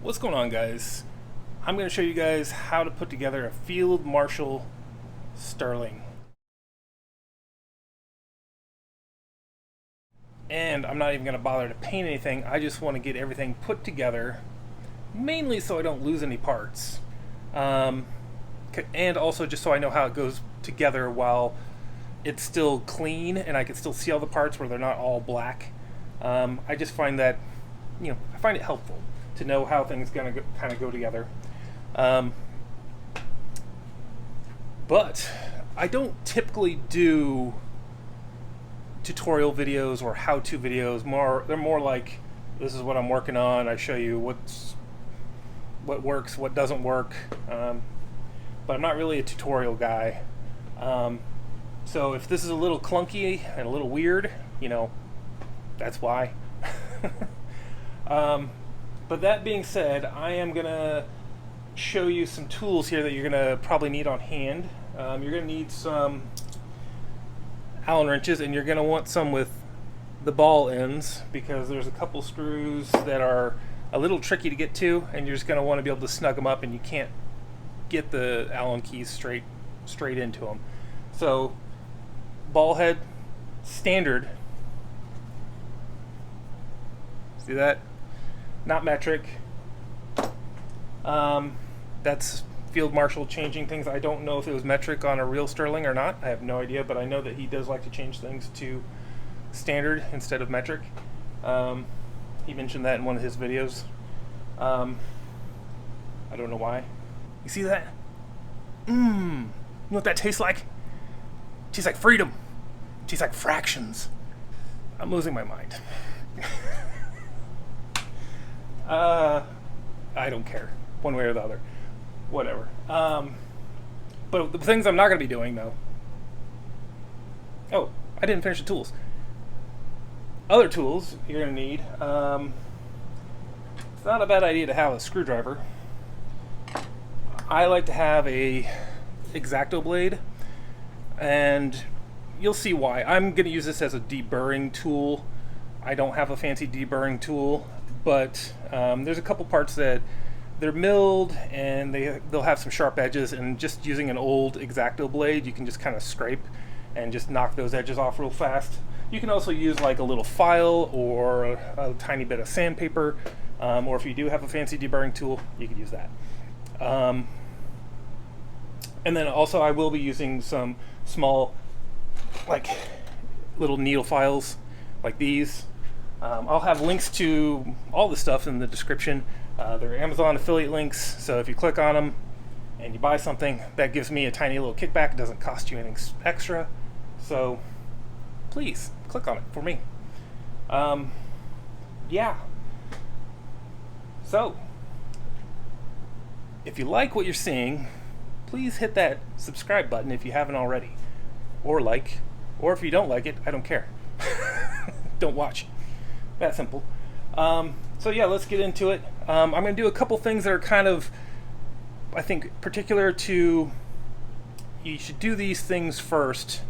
What's going on, guys? I'm going to show you guys how to put together a Field Marshal Sterling. And I'm not even going to bother to paint anything. I just want to get everything put together, mainly so I don't lose any parts. And also just so I know how it goes together while it's still clean and I can still see all the parts where they're not all black. I just find that, I find it helpful to know how things kind of go together. But I don't typically do tutorial videos or how-to videos. They're more like, this is what I'm working on. I show you what works, what doesn't work. But I'm not really a tutorial guy. So if this is a little clunky and a little weird, that's why. But that being said, I am going to show you some tools here that you're going to probably need on hand. You're going to need some Allen wrenches, and you're going to want some with the ball ends, because there's a couple screws that are a little tricky to get to, and you're just going to want to be able to snug them up, and you can't get the Allen keys straight into them. So ball head, standard. See that? Not metric. That's Field Marshal changing things. I don't know if it was metric on a real Sterling or not. I have no idea, but I know that he does like to change things to standard instead of metric. He mentioned that in one of his videos. I don't know why. You see that? You know what that tastes like? It tastes like freedom. It tastes like fractions. I'm losing my mind. I don't care, one way or the other. Whatever. But the things I'm not going to be doing, though. Oh, I didn't finish the tools. Other tools you're going to need. It's not a bad idea to have a screwdriver. I like to have a X-Acto blade, and you'll see why. I'm going to use this as a deburring tool. I don't have a fancy deburring tool, but there's a couple parts that they're milled and they'll have some sharp edges, and just using an old X-Acto blade, you can just kind of scrape and just knock those edges off real fast. You can also use like a little file or a tiny bit of sandpaper, or if you do have a fancy deburring tool, you could use that. And then also I will be using some small, like, little needle files like these. I'll have links to all the stuff in the description. They're Amazon affiliate links, so if you click on them and you buy something, that gives me a tiny little kickback. It doesn't cost you anything extra, so please click on it for me. Yeah. So, if you like what you're seeing, please hit that subscribe button if you haven't already, or if you don't like it, I don't care. Don't watch. That simple. So yeah, let's get into it. I'm going to do a couple things that are kind of, I think, particular to, you should do these things first.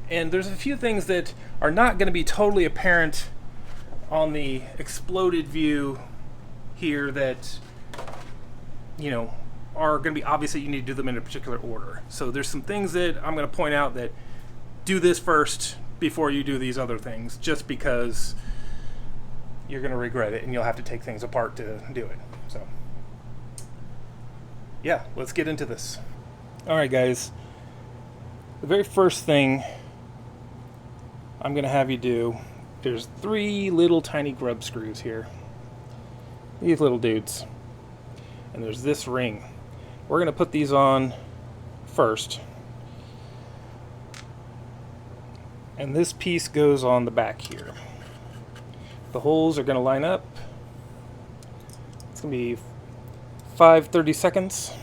And there's a few things that are not going to be totally apparent on the exploded view here that, are going to be obvious that you need to do them in a particular order. So there's some things that I'm going to point out that do this first before you do these other things, just because you're going to regret it and you'll have to take things apart to do it. So yeah, let's get into this. All right, guys, the very first thing I'm going to have you do, there's 3 little tiny grub screws here, these little dudes, and there's this ring. We're going to put these on first, and this piece goes on the back here. The holes are going to line up. It's going to be 5 30-seconds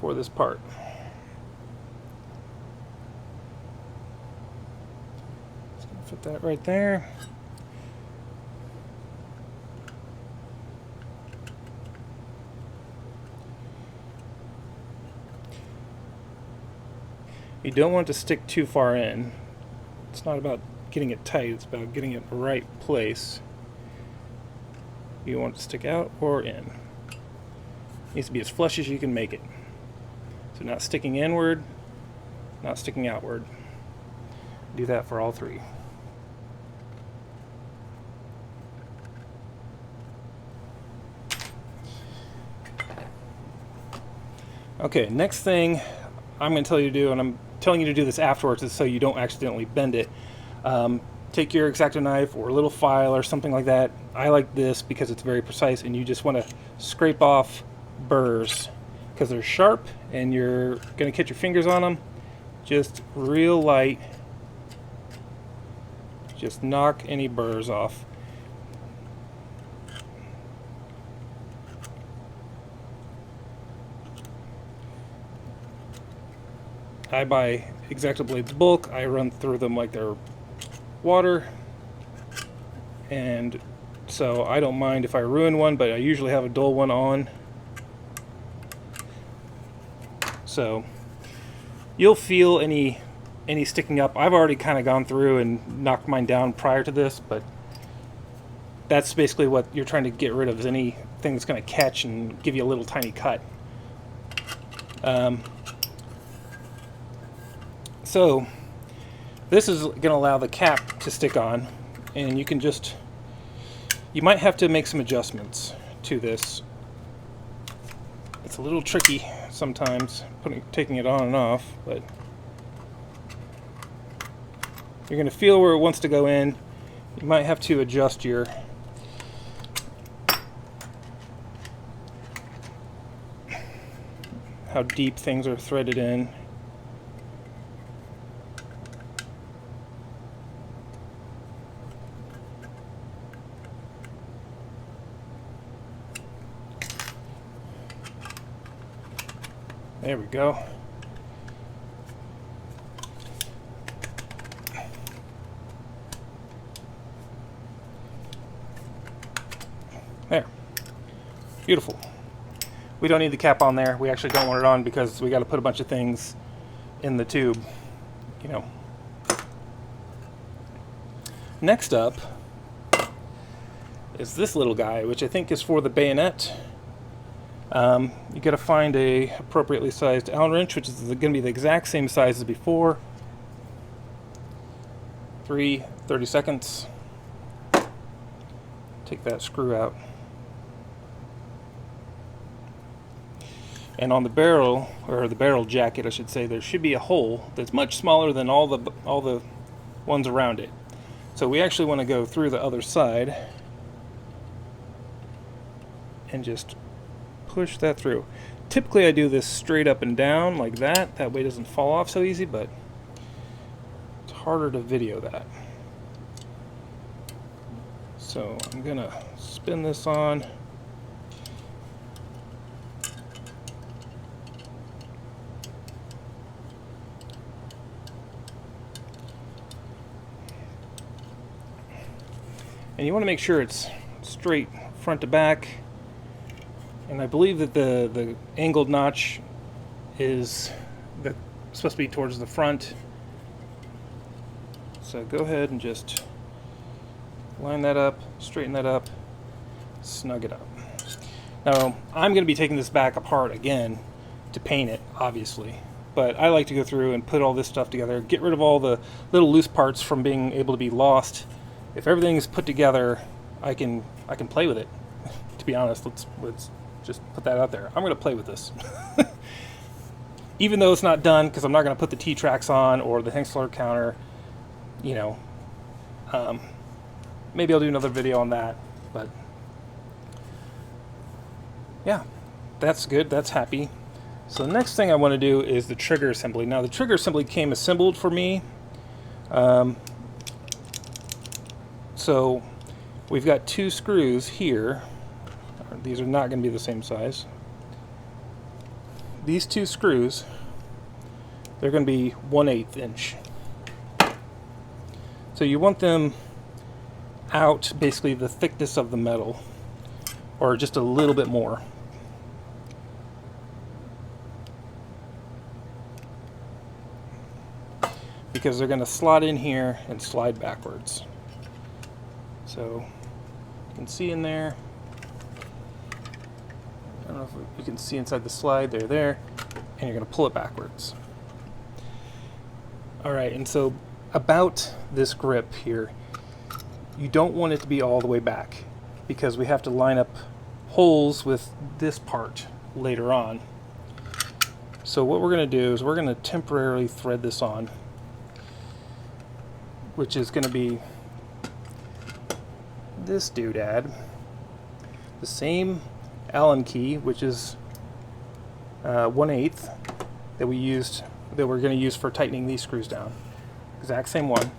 for this part. Just going to fit that right there. You don't want to stick too far in. It's not about getting it tight, it's about getting it in the right place. You want it to stick out or in. It needs to be as flush as you can make it. So not sticking inward, not sticking outward. Do that for all three. Okay, next thing I'm going to tell you to do, and I'm telling you to do this afterwards, is so you don't accidentally bend it. Take your X-Acto knife or a little file or something like that. I like this because it's very precise, and you just want to scrape off burrs because they're sharp and you're going to catch your fingers on them. Just real light. Just knock any burrs off. I buy X-Acto blades bulk. I run through them like they're water, and so I don't mind if I ruin one, but I usually have a dull one on. So you'll feel any sticking up. I've already kind of gone through and knocked mine down prior to this, but that's basically what you're trying to get rid of, is anything that's going to catch and give you a little tiny cut. So this is going to allow the cap to stick on, and you might have to make some adjustments to this. It's a little tricky sometimes taking it on and off, but you're going to feel where it wants to go in. You might have to adjust how deep things are threaded in. There we go. There. Beautiful. We don't need the cap on there. We actually don't want it on because we got to put a bunch of things in the tube, you know. Next up is this little guy, which I think is for the bayonet. You got to find a appropriately sized Allen wrench, which is going to be the exact same size as before. 30 seconds. Take that screw out. And on the barrel, or the barrel jacket, I should say, there should be a hole that's much smaller than all the ones around it. So we actually want to go through the other side and just push that through. Typically I do this straight up and down like that. That way it doesn't fall off so easy, but it's harder to video that. So I'm gonna spin this on. And you want to make sure it's straight front to back. And I believe that the angled notch is supposed to be towards the front. So go ahead and just line that up, straighten that up, snug it up. Now I'm going to be taking this back apart again to paint it, obviously. But I like to go through and put all this stuff together, get rid of all the little loose parts from being able to be lost. If everything is put together, I can play with it. To be honest, let's just put that out there. I'm going to play with this. Even though it's not done, because I'm not going to put the T-tracks on or the Hengstler counter, you know. Maybe I'll do another video on that, but yeah, that's good. That's happy. So the next thing I want to do is the trigger assembly. Now the trigger assembly came assembled for me. So we've got two screws here. These are not going to be the same size. These two screws, they're going to be 1/8 inch. So you want them out basically the thickness of the metal, or just a little bit more. because they're going to slot in here and slide backwards. So you can see in there, I don't know if you can see inside the slide, they're there, and you're going to pull it backwards. Alright, and so about this grip here, you don't want it to be all the way back because we have to line up holes with this part later on. So what we're going to do is we're going to temporarily thread this on, which is going to be this doodad, the same Allen key, which is 1/8 that we're going to use for tightening these screws down. Exact same one.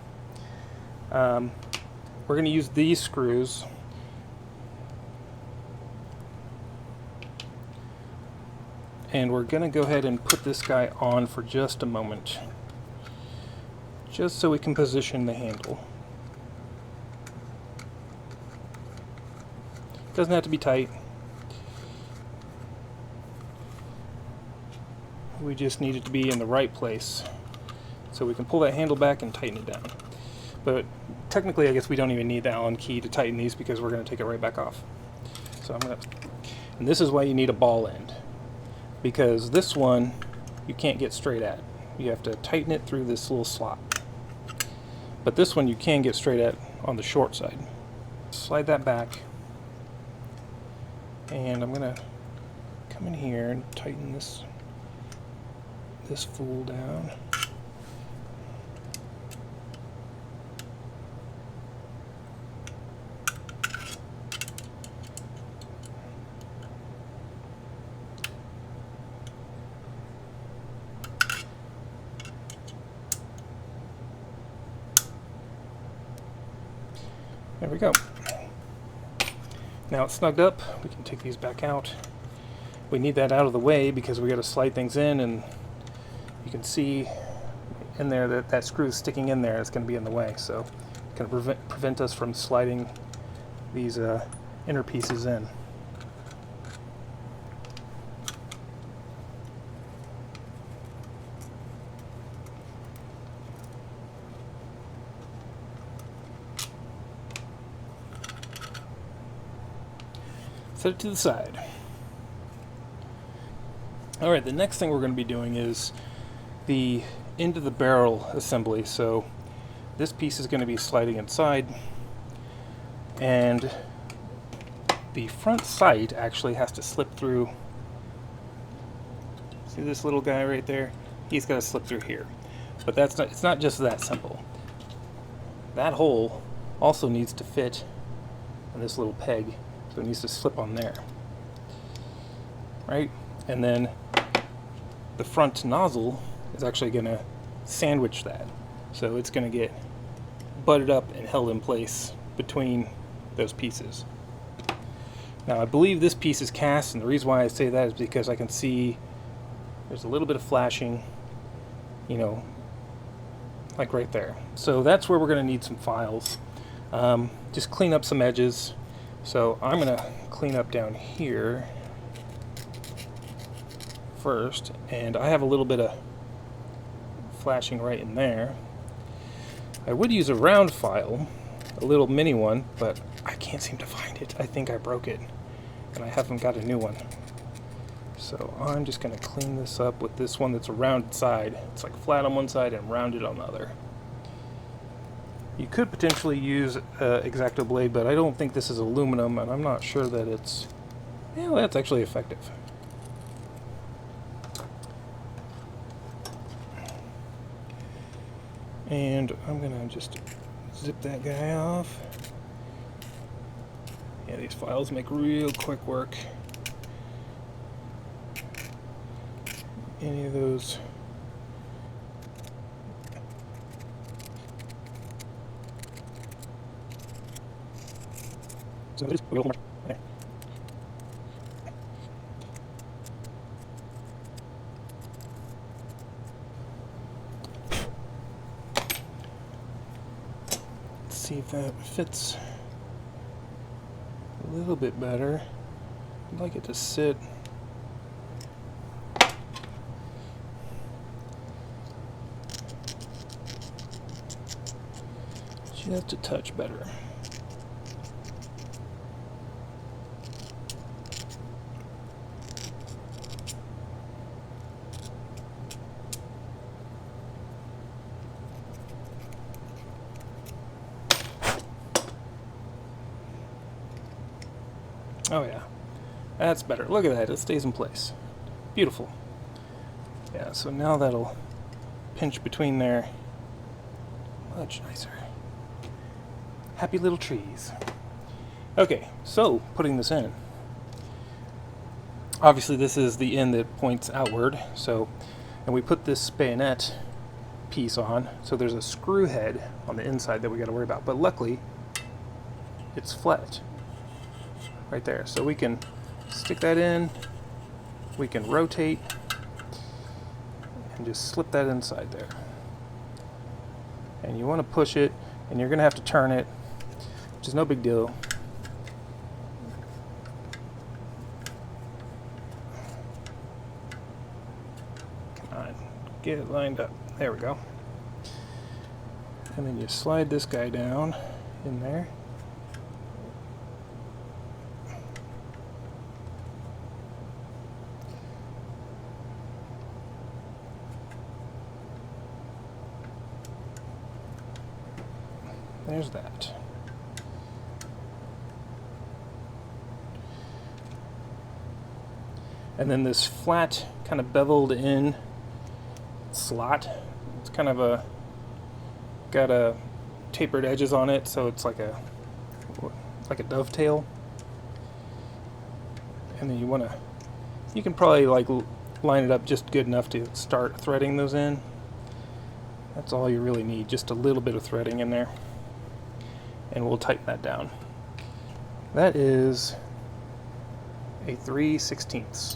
We're going to use these screws and we're going to go ahead and put this guy on for just a moment, just so we can position the handle. Doesn't have to be tight. We just need it to be in the right place so we can pull that handle back and tighten it down. But technically, I guess we don't even need the Allen key to tighten these because we're going to take it right back off. So and this is why you need a ball end, because this one you can't get straight at. You have to tighten it through this little slot. But this one you can get straight at on the short side. Slide that back, and I'm going to come in here and tighten this fool down. There we go. Now it's snugged up. We can take these back out. We need that out of the way because we got to slide things in, and you can see in there that screw is sticking in there. It's going to be in the way, so it's going to prevent us from sliding these inner pieces in. Set it to the side. Alright, the next thing we're going to be doing is the end of the barrel assembly. So this piece is going to be sliding inside, and the front sight actually has to slip through. See this little guy right there? He's got to slip through here. But it's not just that simple. That hole also needs to fit in this little peg. So it needs to slip on there, right? And then the front nozzle is actually going to sandwich that. So it's going to get butted up and held in place between those pieces. Now I believe this piece is cast, and the reason why I say that is because I can see there's a little bit of flashing, you know, like right there. So that's where we're going to need some files. Just clean up some edges. So I'm going to clean up down here first, and I have a little bit of flashing right in there. I would use a round file, a little mini one, but I can't seem to find it. I think I broke it, and I haven't got a new one. So I'm just going to clean this up with this one that's a rounded side. It's like flat on one side and rounded on the other. You could potentially use X-Acto blade, but I don't think this is aluminum, and I'm not sure that it's... Yeah, well, that's actually effective. And I'm going to just zip that guy off. Yeah, these files make real quick work. Any of those... So just there. Let's see if that fits a little bit better. I'd like it to sit. just a touch better. Oh yeah, that's better. Look at that, it stays in place. Beautiful. Yeah, so now that'll pinch between there. Much nicer. Happy little trees. Okay, so putting this in. Obviously this is the end that points outward, so, and we put this bayonet piece on, so there's a screw head on the inside that we got to worry about, but luckily it's flat right there, so we can stick that in, we can rotate and just slip that inside there. And you want to push it, and you're going to have to turn it, which is no big deal. Come on, get it lined up. There we go. And then you slide this guy down in there. There's that. And then this flat, kind of beveled in slot, it's kind of got a tapered edges on it, so it's like a dovetail. And then you can probably like line it up just good enough to start threading those in. That's all you really need, just a little bit of threading in there. And we'll tighten that down. That is a 3/16.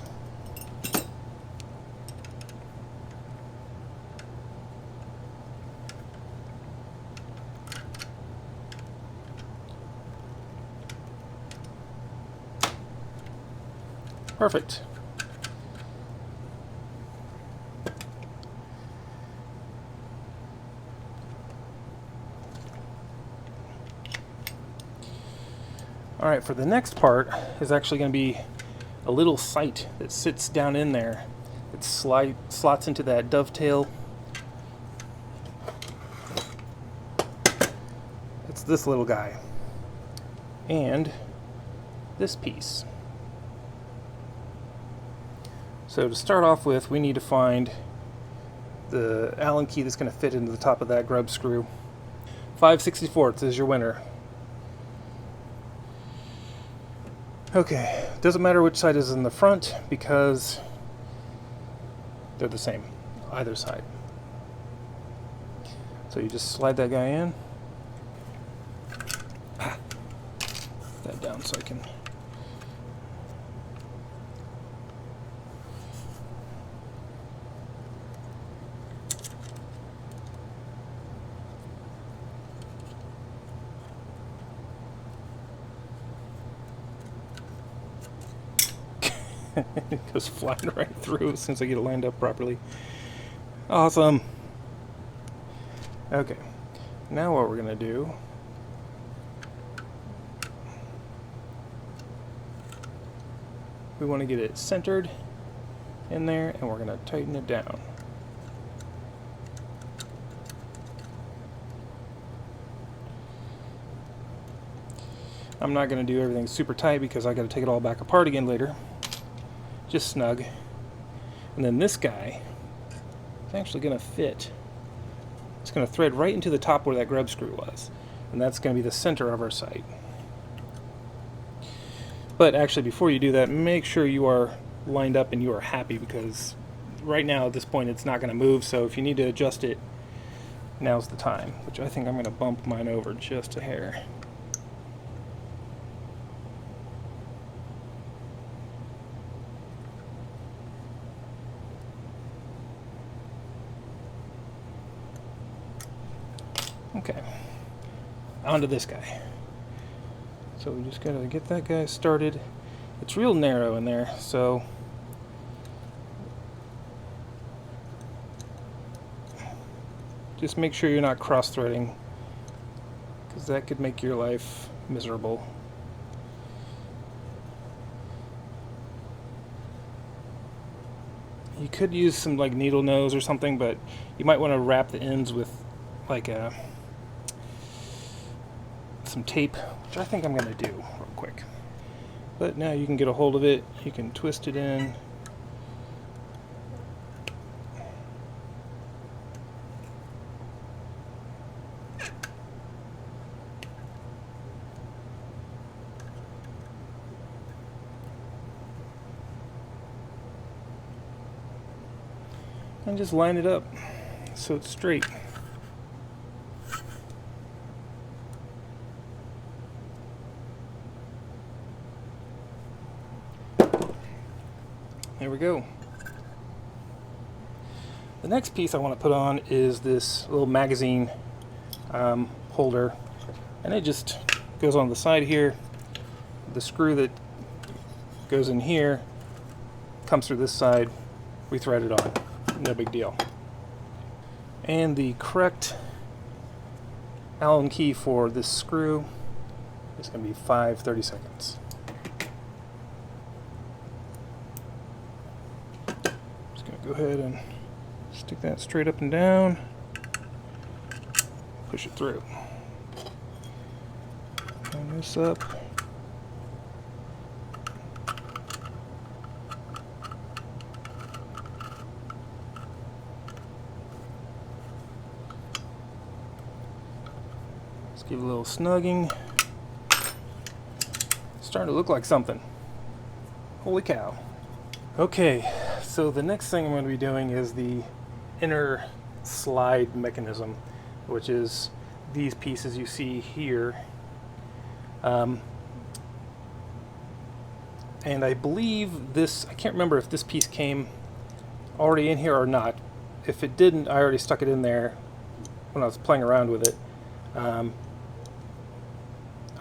Perfect. Alright, for the next part is actually going to be a little sight that sits down in there. It slots into that dovetail. It's this little guy. And this piece. So to start off with, we need to find the Allen key that's going to fit into the top of that grub screw. 5/64 is your winner. Okay, doesn't matter which side is in the front because they're the same, either side. So you just slide that guy in. That down so I can. It goes flying right through as soon as I get it lined up properly. Awesome. Okay, now what we're going to do, we want to get it centered in there, and we're going to tighten it down. I'm not going to do everything super tight because I got to take it all back apart again later. Just snug. And then this guy is actually going to fit. It's going to thread right into the top where that grub screw was. And that's going to be the center of our sight. But actually, before you do that, make sure you are lined up and you are happy, because right now at this point it's not going to move. So if you need to adjust it, now's the time. Which I think I'm going to bump mine over just a hair. Okay, on to this guy. So we just gotta get that guy started. It's real narrow in there, so just make sure you're not cross-threading, because that could make your life miserable. You could use some like needle nose or something, but you might want to wrap the ends with like some tape, which I think I'm going to do real quick. But now you can get a hold of it, you can twist it in. And just line it up so it's straight. There we go. The next piece I want to put on is this little magazine holder, and it just goes on the side here. The screw that goes in here comes through this side. We thread it on. No big deal. And the correct Allen key for this screw is going to be 5/32. Just going to go ahead and stick that straight up and down. Push it through. Turn this up. Give it a little snugging. It's starting to look like something. Holy cow. Okay, so the next thing I'm going to be doing is the inner slide mechanism, which is these pieces you see here. And I believe this, I can't remember if this piece came already in here or not. If it didn't, I already stuck it in there when I was playing around with it.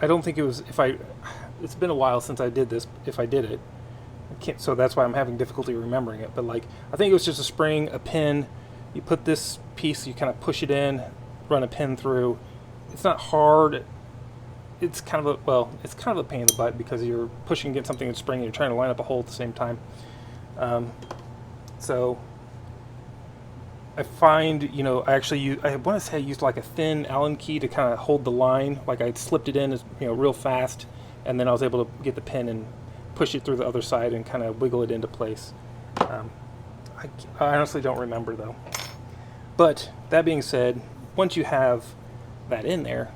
I don't think it was, it's been a while since I did this, if I did it. I can't, so that's why I'm having difficulty remembering it. But like, I think it was just a spring, a pin. You put this piece, you kind of push it in, run a pin through. It's not hard. It's kind of it's kind of a pain in the butt because you're pushing against something that's spring and you're trying to line up a hole at the same time. So I find, I want to say I used like a thin Allen key to kind of hold the line. Like I slipped it in, real fast, and then I was able to get the pin and push it through the other side and kind of wiggle it into place. I honestly don't remember though. But that being said, once you have that in there,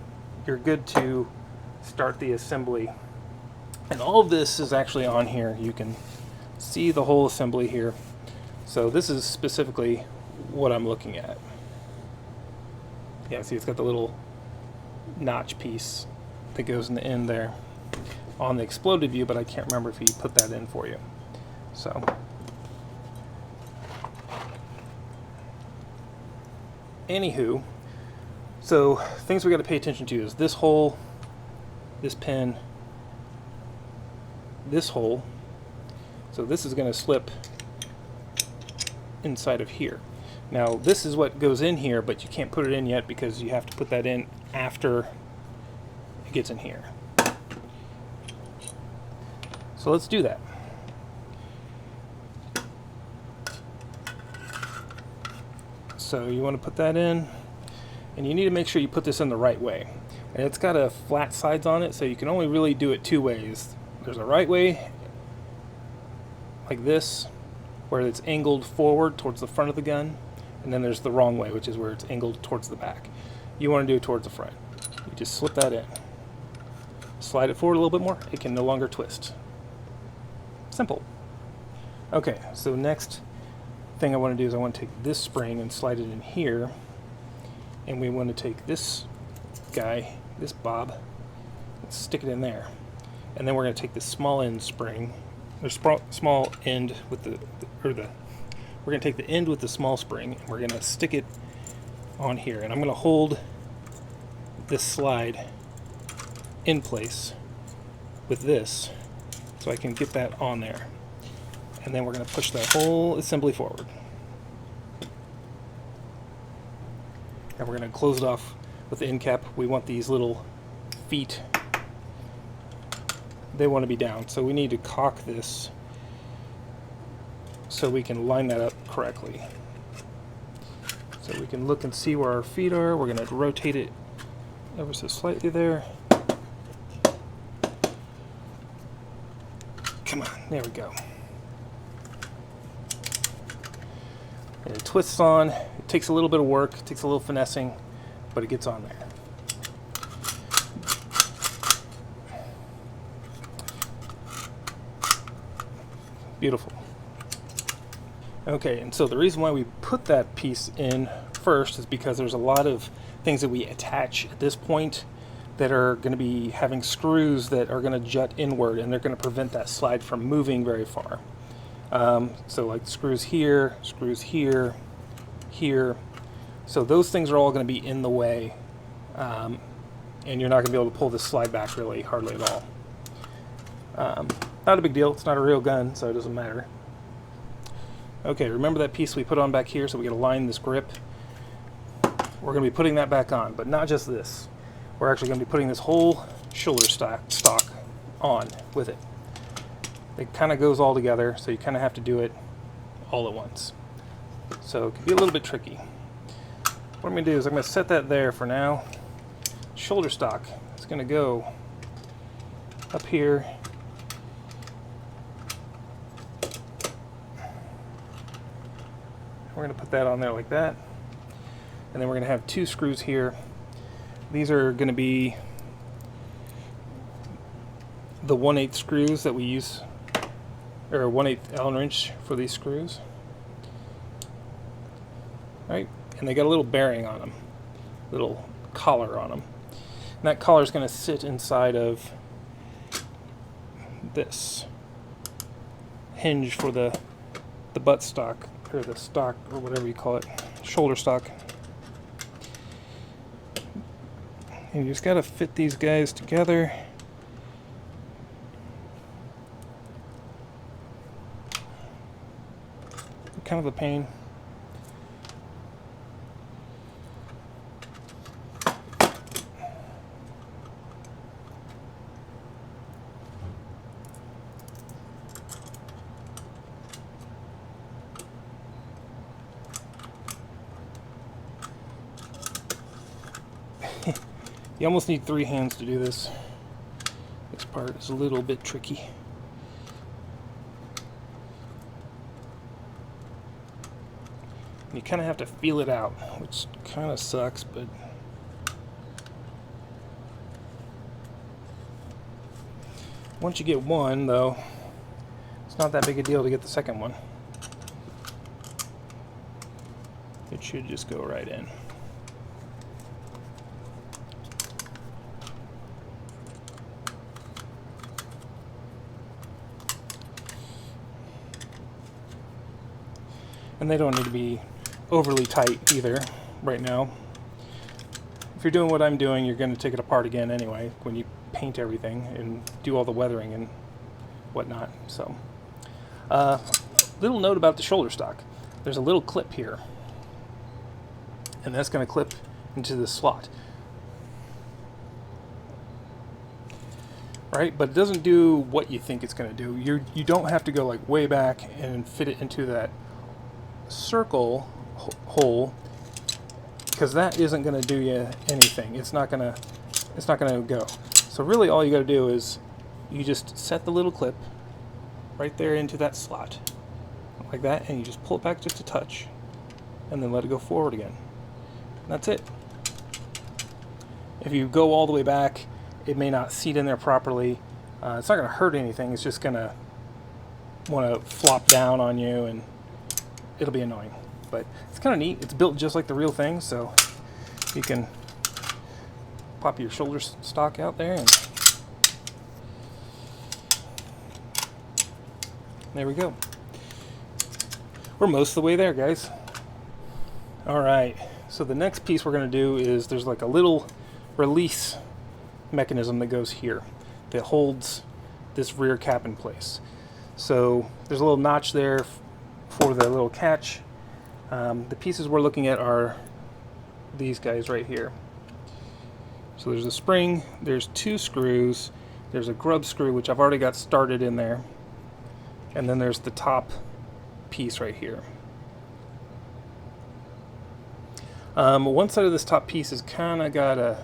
you're good to start the assembly. And all of this is actually on here. You can see the whole assembly here. So this is specifically what I'm looking at. Yeah, see, it's got the little notch piece that goes in the end there on the exploded view, but I can't remember if he put that in for you. So anywho, so things we got to pay attention to is this hole, this pin, this hole. So this is going to slip inside of here. Now this is what goes in here, but you can't put it in yet because you have to put that in after it gets in here. So let's do that. So you want to put that in, and you need to make sure you put this in the right way. And it's got a flat sides on it, so you can only really do it two ways. There's a right way, like this, where it's angled forward towards the front of the gun, and then there's the wrong way, which is where it's angled towards the back. You want to do it towards the front. You just slip that in. Slide it forward a little bit more, it can no longer twist. Simple. Okay, so next thing I want to do is I want to take this spring and slide it in here, and we want to take this guy, this bob, and stick it in there. And then we're going to take this small end spring, or small end with we're going to take the end with the small spring, and we're going to stick it on here. And I'm going to hold this slide in place with this so I can get that on there. And then we're going to push that whole assembly forward. And we're going to close it off with the end cap, we want these little feet, they want to be down. So we need to cock this so we can line that up correctly. So we can look and see where our feet are. We're going to rotate it ever so slightly there. Come on, there we go. And it twists on. It takes a little bit of work, it takes a little finessing, but it gets on there. Beautiful. Okay, and so the reason why we put that piece in first is because there's a lot of things that we attach at this point that are going to be having screws that are going to jut inward, and they're going to prevent that slide from moving very far. So like screws here, here. So those things are all going to be in the way, and you're not going to be able to pull this slide back really hardly at all. Not a big deal. It's not a real gun, so it doesn't matter. Okay, remember that piece we put on back here, so we got to line this grip. We're going to be putting that back on, but not just this. We're actually going to be putting this whole shoulder stock on with it. It kind of goes all together, so you kind of have to do it all at once. So it can be a little bit tricky. What I'm going to do is I'm going to set that there for now. Shoulder stock is going to go up here. We're going to put that on there like that. And then we're going to have two screws here. These are going to be the 1/8 screws that we use, or 1/8 Allen wrench for these screws. Right? And they got a little bearing on them, little collar on them. And that collar is going to sit inside of this hinge for the butt stock, or the stock, or whatever you call it, shoulder stock. And you just got to fit these guys together. Kind of a pain. You almost need 3 hands to do this. This part is a little bit tricky. You kind of have to feel it out, which kind of sucks, but once you get one, though, it's not that big a deal to get the second one. It should just go right in. And they don't need to be overly tight either right now. If you're doing what I'm doing, you're going to take it apart again anyway when you paint everything and do all the weathering and whatnot. So, little note about the shoulder stock. There's a little clip here, and that's going to clip into this slot. Right? But it doesn't do what you think it's going to do. You don't have to go like way back and fit it into that circle hole, because that isn't going to do you anything. It's not going to go. So really all you got to do is you just set the little clip right there into that slot like that, and you just pull it back just a touch and then let it go forward again. And that's it. If you go all the way back, it may not seat in there properly. It's not going to hurt anything. It's just going to want to flop down on you, and it'll be annoying. But it's kind of neat. It's built just like the real thing, so you can pop your shoulder stock out there, and there we go. We're most of the way there, guys. Alright, so the next piece we're going to do is there's like a little release mechanism that goes here that holds this rear cap in place. So there's a little notch there for the little catch. The pieces we're looking at are these guys right here. So there's a spring, there's 2 screws, there's a grub screw which I've already got started in there, and then there's the top piece right here. One side of this top piece is kind of got a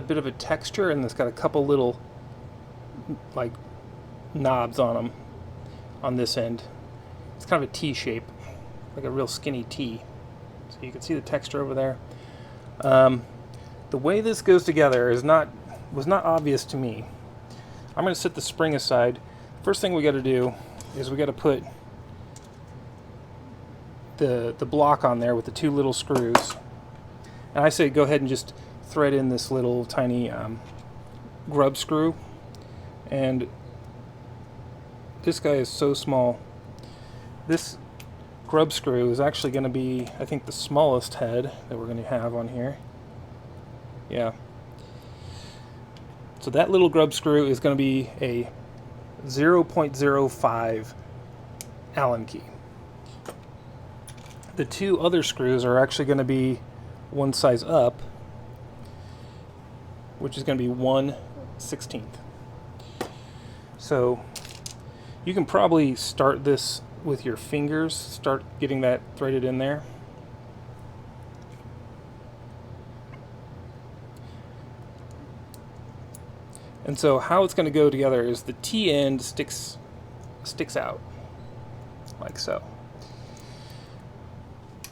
bit of a texture, and it's got a couple little like knobs on them on this end. It's kind of a T shape, like a real skinny T. So you can see the texture over there. The way this goes together was not obvious to me. I'm going to set the spring aside. First thing we got to do is we got to put the block on there with the 2 little screws. And I say go ahead and just thread in this little tiny grub screw. And this guy is so small. This grub screw is actually going to be, I think, the smallest head that we're going to have on here. Yeah. So that little grub screw is going to be a 0.05 Allen key. The 2 other screws are actually going to be one size up, which is going to be 1/16. So you can probably start this with your fingers, start getting that threaded in there. And so how it's going to go together is the T end sticks out, like so.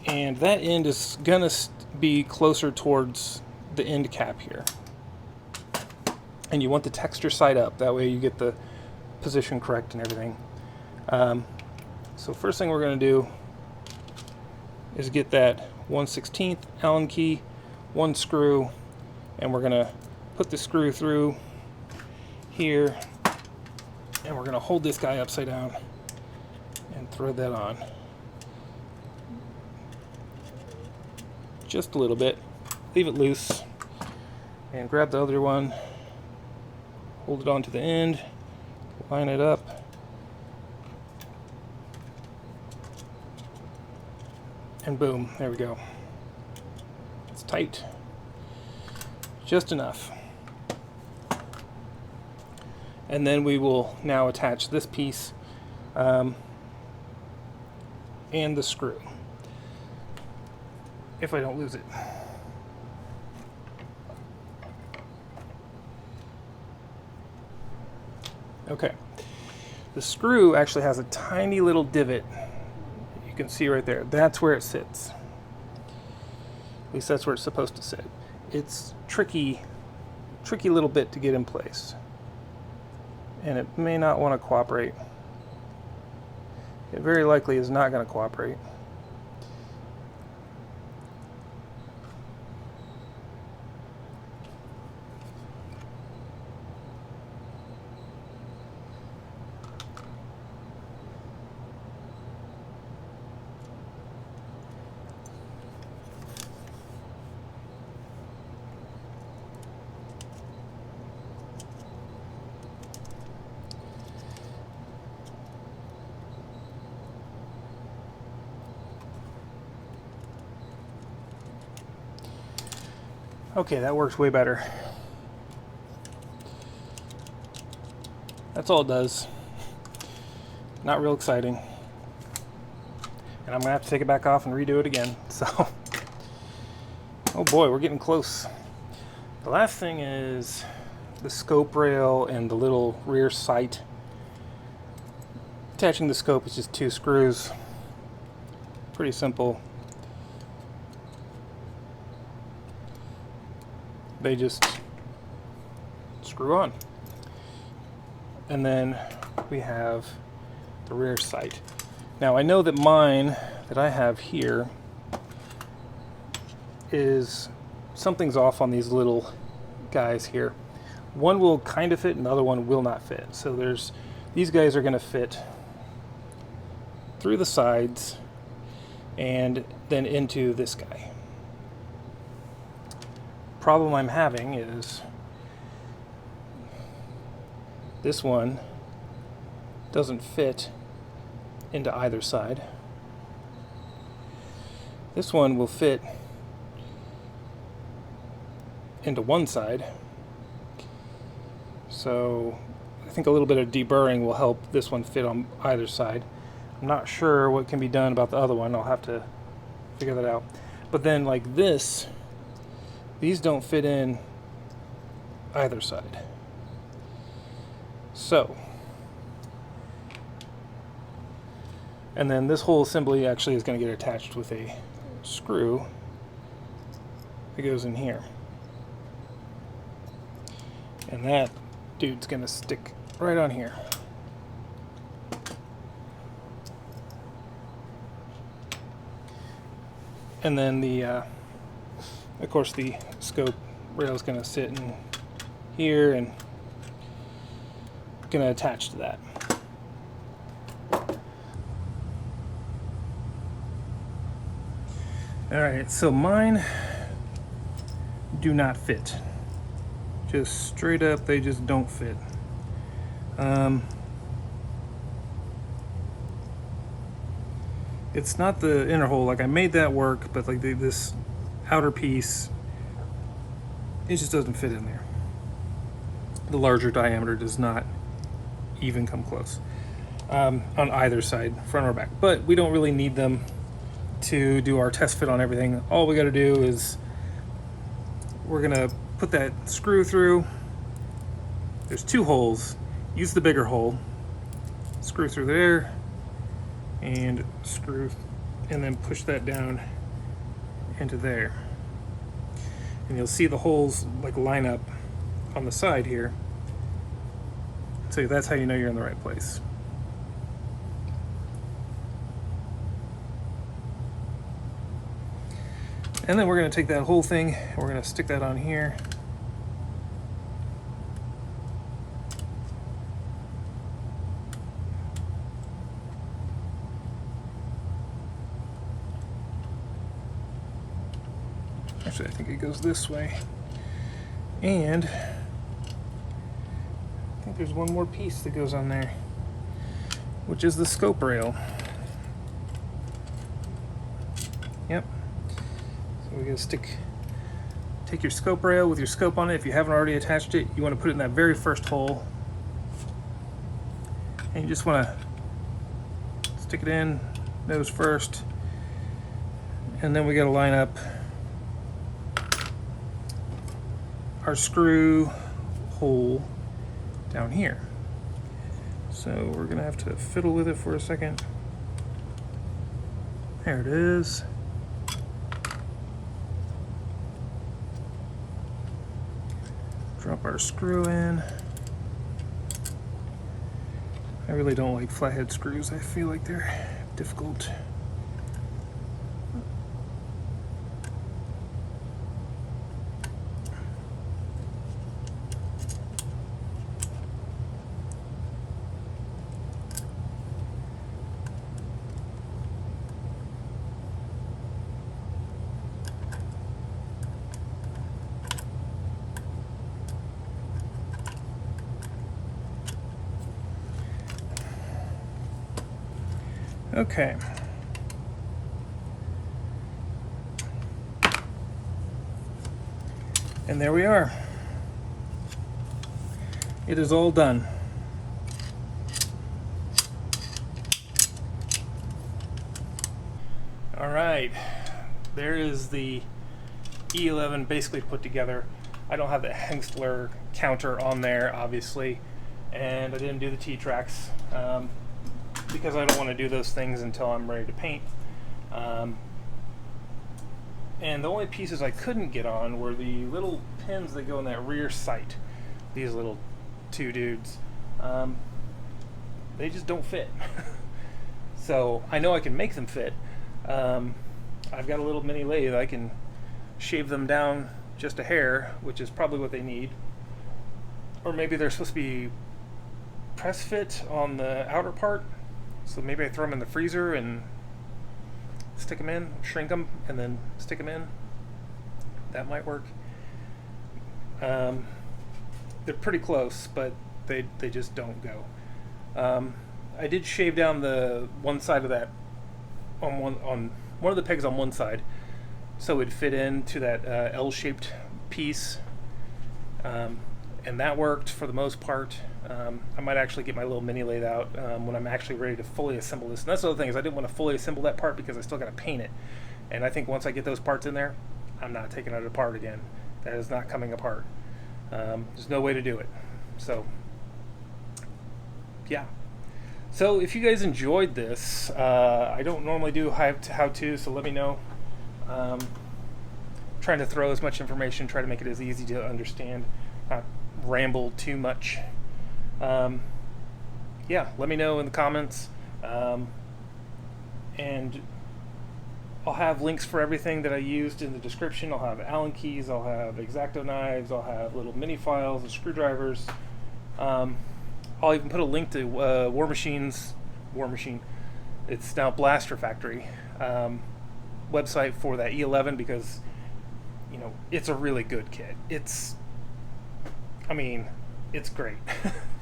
And that end is going to be closer towards the end cap here. And you want the texture side up, that way you get the position correct and everything. So first thing we're going to do is get that 1/16 Allen key, 1 screw, and we're going to put the screw through here, and we're going to hold this guy upside down and thread that on. Just a little bit. Leave it loose. And grab the other one, hold it onto the end, line it up. And boom, there we go. It's tight. Just enough. And then we will now attach this piece and the screw, if I don't lose it. Okay. The screw actually has a tiny little divot. You can see right there. That's where it sits. At least that's where it's supposed to sit. It's tricky little bit to get in place. And it may not want to cooperate. It very likely is not going to cooperate. Okay, that works way better. That's all it does. Not real exciting. And I'm gonna have to take it back off and redo it again. So, oh boy, we're getting close. The last thing is the scope rail and the little rear sight. Attaching the scope is just 2 screws. Pretty simple. They just screw on. And then we have the rear sight. Now I know that mine that I have here is something's off on these little guys here. One will kind of fit and the other one will not fit. So these guys are going to fit through the sides and then into this guy. Problem I'm having is this one doesn't fit into either side. This one will fit into one side. So I think a little bit of deburring will help this one fit on either side. I'm not sure what can be done about the other one. I'll have to figure that out. But then like this, these don't fit in either side. So, and then this whole assembly actually is going to get attached with a screw that goes in here. And that dude's going to stick right on here. And then the, of course, the scope rail is going to sit in here and going to attach to that. Alright, so mine do not fit. Just straight up, they just don't fit. It's not the inner hole, like I made that work, but like this outer piece, it just doesn't fit in there. The larger diameter does not even come close on either side, front or back. But we don't really need them to do our test fit on everything. All we got to do is we're gonna put that screw through. There's two holes. Use the bigger hole. Screw through there and screw, and then push that down into there. And you'll see the holes like line up on the side here. So that's how you know you're in the right place. And then we're going to take that whole thing and we're going to stick that on here. Actually, I think it goes this way. And I think there's one more piece that goes on there, which is the scope rail. Yep. So we're going to take your scope rail with your scope on it. If you haven't already attached it, you want to put it in that very first hole. And you just want to stick it in, nose first. And then we got to line up our screw hole down here. So we're going to have to fiddle with it for a second. There it is. Drop our screw in. I really don't like flathead screws. I feel like they're difficult. Okay. And there we are. It is all done. All right. There is the E11 basically put together. I don't have the Hengstler counter on there, obviously, and I didn't do the T-tracks. Because I don't want to do those things until I'm ready to paint. And the only pieces I couldn't get on were the little pins that go in that rear sight. These little two dudes. They just don't fit. So I know I can make them fit. I've got a little mini lathe. I can shave them down just a hair, which is probably what they need. Or maybe they're supposed to be press fit on the outer part. So maybe I throw them in the freezer and stick them in, shrink them, and then stick them in. That might work. They're pretty close, but they just don't go. I did shave down the one side of that on one of the pegs on one side, so it'd fit into that L-shaped piece And that worked for the most part. I might actually get my little mini lathe out when I'm actually ready to fully assemble this. And that's the other thing, is I didn't want to fully assemble that part because I still got to paint it. And I think once I get those parts in there, I'm not taking it apart again. That is not coming apart. There's no way to do it. So, yeah. So if you guys enjoyed this, I don't normally do how-to, so let me know. Trying to throw as much information, try to make it as easy to understand, not ramble too much. Yeah, let me know in the comments. And I'll have links for everything that I used in the description. I'll have Allen keys, I'll have X-Acto knives, I'll have little mini files and screwdrivers. I'll even put a link to War Machine, it's now Blaster Factory, website for that E11, because, you know, it's a really good kit. It's great.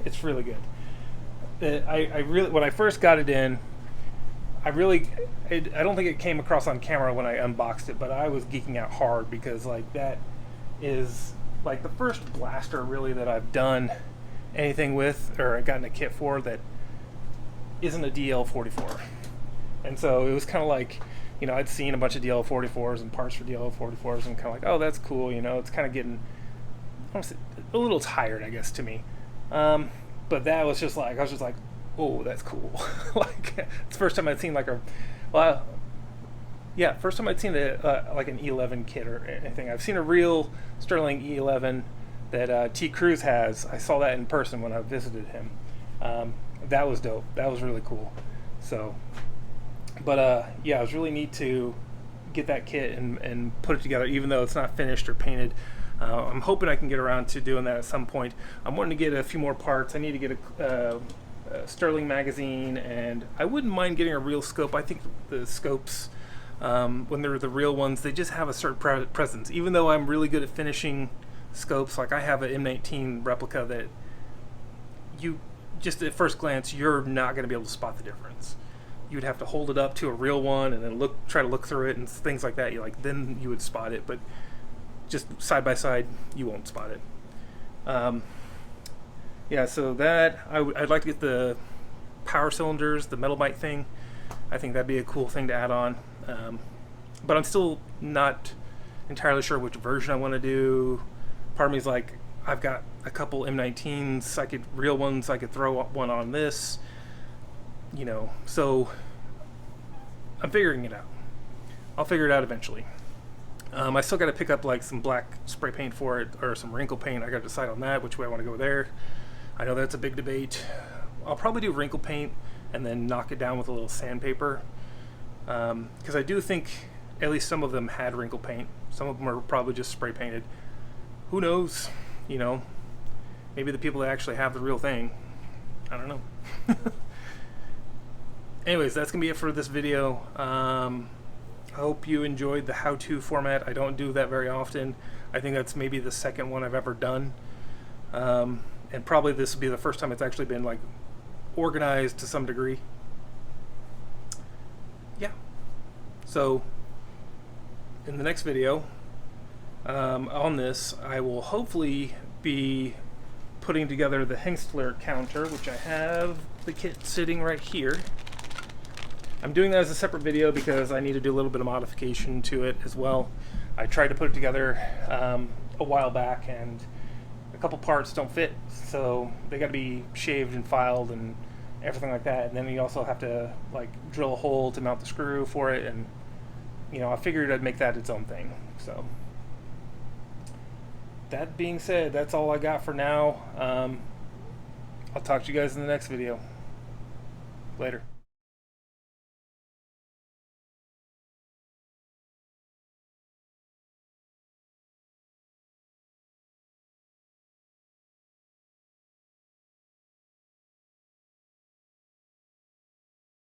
It's really good. I really, when I first got it in, I don't think it came across on camera when I unboxed it, but I was geeking out hard, because like that is like the first blaster really that I've done anything with, or gotten a kit for, that isn't a DL44. And so it was kind of like, you know, I'd seen a bunch of DL44s and parts for DL44s and kind of like, oh, that's cool, you know, it's kind of getting a little tired, I guess, to me. But that was just like, I was just like, oh, that's cool. Like, it's the first time I'd seen like first time I'd seen like an E11 kit or anything. I've seen a real Sterling E11 that T. Cruz has. I saw that in person when I visited him. That was dope. That was really cool. So, but yeah, it was really neat to get that kit and put it together, even though it's not finished or painted. I'm hoping I can get around to doing that at some point. I'm wanting to get a few more parts. I need to get a Sterling magazine, and I wouldn't mind getting a real scope. I think the scopes, when they're the real ones, they just have a certain presence. Even though I'm really good at finishing scopes, like I have an M19 replica that you just at first glance you're not going to be able to spot the difference. You'd have to hold it up to a real one and then try to look through it and things like that. Then you would spot it, but just side by side you won't spot it. Yeah, so that I'd like to get the power cylinders, the metal bite thing. I think that'd be a cool thing to add on, but I'm still not entirely sure which version I want to do. Part of me is like, I've got a couple M19s, real ones, I could throw one on this, you know, so I'm figuring it out. I'll figure it out eventually. I still got to pick up like some black spray paint for it, or some wrinkle paint. I got to decide on that, which way I want to go there. I know that's a big debate. I'll probably do wrinkle paint and then knock it down with a little sandpaper, because I do think at least some of them had wrinkle paint. Some of them are probably just spray painted. Who knows? You know, maybe the people that actually have the real thing. I don't know. Anyways, that's gonna be it for this video. I hope you enjoyed the how-to format. I don't do that very often. I think that's maybe the second one I've ever done, and probably this will be the first time it's actually been like organized to some degree. Yeah. So in the next video on this, I will hopefully be putting together the Hengstler counter, which I have the kit sitting right here. I'm doing that as a separate video because I need to do a little bit of modification to it as well. I tried to put it together a while back, and a couple parts don't fit, so they got to be shaved and filed and everything like that. And then you also have to like drill a hole to mount the screw for it, and you know, I figured I'd make that its own thing. So that being said, that's all I got for now. I'll talk to you guys in the next video. Later.